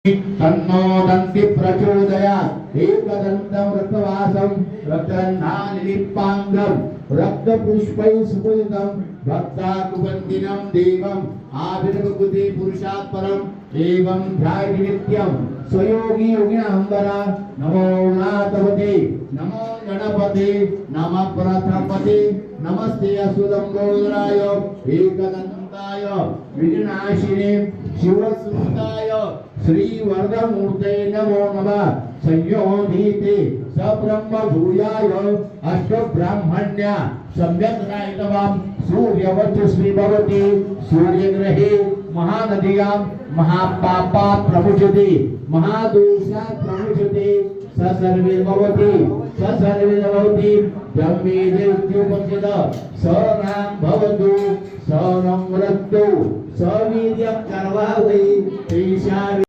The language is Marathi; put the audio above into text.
तन्नो दन्ति प्रचोदयात् एकदन्तं रक्तवासं रक्तरन्ध्रानिलिप्पाङ्गं रक्तपुष्पैः सुपूजितं भक्ताकुबन्दिनं देवम् आविर्भूते पुरुषात् परम् एवं ध्यायति नित्यं स्वयोगी योगिनाम्बरा नमो नाथपते नमो गणपते नमः प्रथमपते नमस्ते असुदम्बोदराय एकदन्ताय विघ्नाशिने शिवसुताय श्री वरदमूर्ते नमो नमः संयोधीते सब्रह्म भूयाय अष्टब्राह्मण्या सम्यक् रायतवां सूर्यवर्चस्वी भवति सूर्यग्रहे महानद्यां महापापा प्रमुच्यते महादोषात् प्रमुच्यते स सर्वैर्भवति ब्रह्मेन्द्रोपनिषद स राम भवतु स नम्रतु स वीर्यं करवावहै तेषां